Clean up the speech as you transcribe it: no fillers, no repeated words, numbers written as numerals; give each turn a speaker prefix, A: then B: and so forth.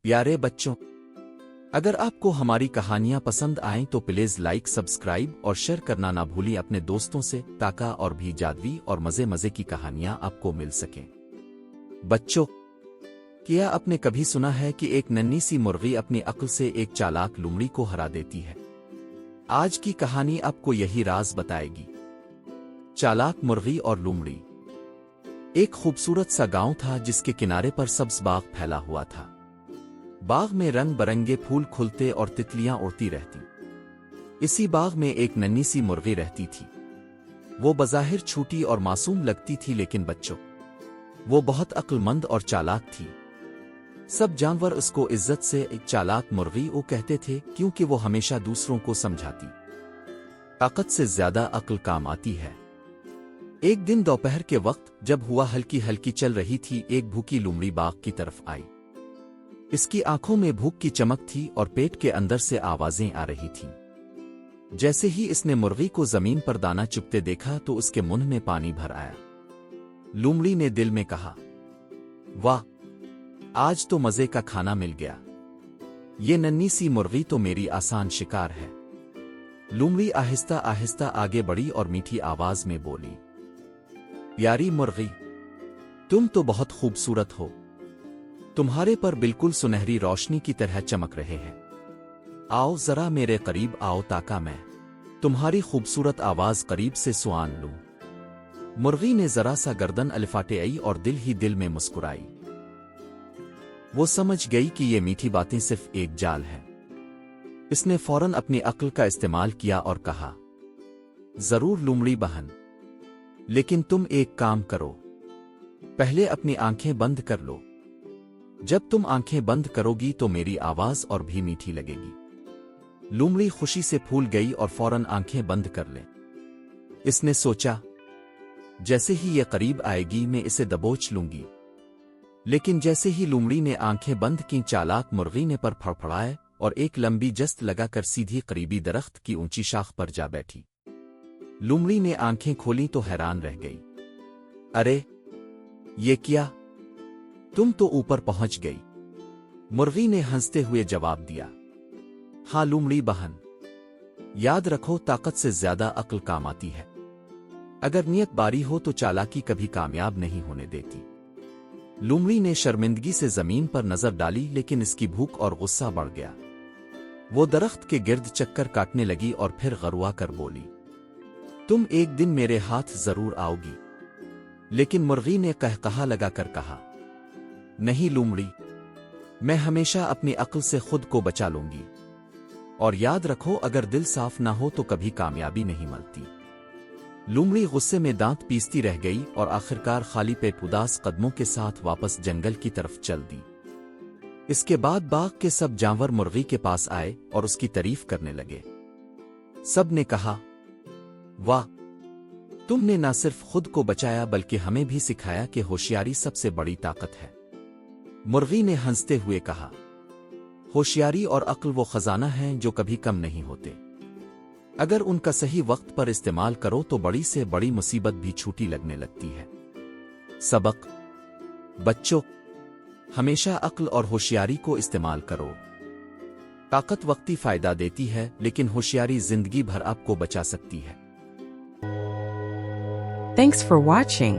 A: प्यारे बच्चों, अगर आपको हमारी कहानियां पसंद आएं तो प्लीज लाइक, सब्सक्राइब और शेयर करना ना भूलिए अपने दोस्तों से, ताकि और भी जादुई और मजे की कहानियां आपको मिल सकें। बच्चों, क्या आपने कभी सुना है कि एक नन्ही सी मुर्गी अपनी अक्ल से एक चालाक लोमड़ी को हरा देती है? आज की कहानी आपको यही राज बताएगी। चालाक मुर्गी और लोमड़ी। एक खूबसूरत सा गांव था जिसके किनारे पर सब्ज बाग फैला हुआ था। बाग में रंग बरंगे फूल खुलते और तितलियां उड़ती रहती। इसी बाग में एक नन्ही सी मुर्गी रहती थी। वो बज़ाहिर छोटी और मासूम लगती थी, लेकिन बच्चों, वो बहुत अक्लमंद और चालाक थी। सब जानवर उसको इज्जत से एक चालाक मुर्गी वो कहते थे, क्योंकि वो हमेशा दूसरों को समझाती। ताकत से ज्यादा अक्ल काम आती है। एक दिन दोपहर के वक्त जब हवा हल्की हल्की चल रही थी, एक भूखी लोमड़ी बाग की तरफ आई। इसकी आंखों में भूख की चमक थी और पेट के अंदर से आवाजें आ रही थीं। जैसे ही इसने मुर्गी को जमीन पर दाना चुपते देखा तो उसके मुंह में पानी भर आया। लोमड़ी ने दिल में कहा, वाह, आज तो मजे का खाना मिल गया। ये नन्ही सी मुर्गी तो मेरी आसान शिकार है। लोमड़ी आहिस्ता आहिस्ता आगे बढ़ी और मीठी आवाज में बोली, प्यारी मुर्गी, तुम तो बहुत खूबसूरत हो। तुम्हारे पर बिल्कुल सुनहरी रोशनी की तरह चमक रहे हैं। आओ जरा मेरे करीब आओ, ताकि मैं तुम्हारी खूबसूरत आवाज करीब से सुन लूं। मुर्गी ने जरा सा गर्दन अलिफाटे आई और दिल ही दिल में मुस्कुराई। वो समझ गई कि ये मीठी बातें सिर्फ एक जाल है। इसने फौरन अपनी अक्ल का इस्तेमाल किया और कहा, जरूर लोमड़ी बहन, लेकिन तुम एक काम करो, पहले अपनी आंखें बंद कर लो। जब तुम आंखें बंद करोगी तो मेरी आवाज और भी मीठी लगेगी। लोमड़ी खुशी से फूल गई और फौरन आंखें बंद कर ले। इसने सोचा, जैसे ही ये करीब आएगी मैं इसे दबोच लूंगी। लेकिन जैसे ही लोमड़ी ने आंखें बंद की, चालाक मुर्गी ने पर फड़फड़ाए और एक लंबी जस्त लगाकर सीधी करीबी दरख्त की ऊंची शाख पर जा बैठी। लोमड़ी ने आंखें खोली तो हैरान रह गई। अरे, ये क्या? तुम तो ऊपर पहुंच गई। मुर्गी ने हंसते हुए जवाब दिया, हाँ लोमड़ी बहन, याद रखो, ताकत से ज्यादा अक्ल काम आती है। अगर नियत बारी हो तो चालाकी कभी कामयाब नहीं होने देती। लोमड़ी ने शर्मिंदगी से जमीन पर नजर डाली, लेकिन इसकी भूख और गुस्सा बढ़ गया। वो दरख्त के गिर्द चक्कर काटने लगी और फिर गरुआ कर बोली, तुम एक दिन मेरे हाथ जरूर आओगी। लेकिन मुर्गी ने कहकहा लगाकर कहा, नहीं लोमड़ी, मैं हमेशा अपनी अक्ल से खुद को बचा लूंगी। और याद रखो, अगर दिल साफ ना हो तो कभी कामयाबी नहीं मिलती। लोमड़ी गुस्से में दांत पीसती रह गई और आखिरकार खाली पेट उदास कदमों के साथ वापस जंगल की तरफ चल दी। इसके बाद बाग के सब जानवर मुर्गी के पास आए और उसकी तारीफ करने लगे। सब ने कहा, वाह, तुमने ना सिर्फ खुद को बचाया बल्कि हमें भी सिखाया कि होशियारी सबसे बड़ी ताकत है। मुर्गी ने हंसते हुए कहा, होशियारी और अक्ल वो खजाना हैं जो कभी कम नहीं होते। अगर उनका सही वक्त पर इस्तेमाल करो तो बड़ी से बड़ी मुसीबत भी छोटी लगने लगती है। सबक: बच्चों, हमेशा अक्ल और होशियारी को इस्तेमाल करो। ताकत वक्ती फायदा देती है, लेकिन होशियारी जिंदगी भर आपको बचा सकती है।
B: Thanks for watching.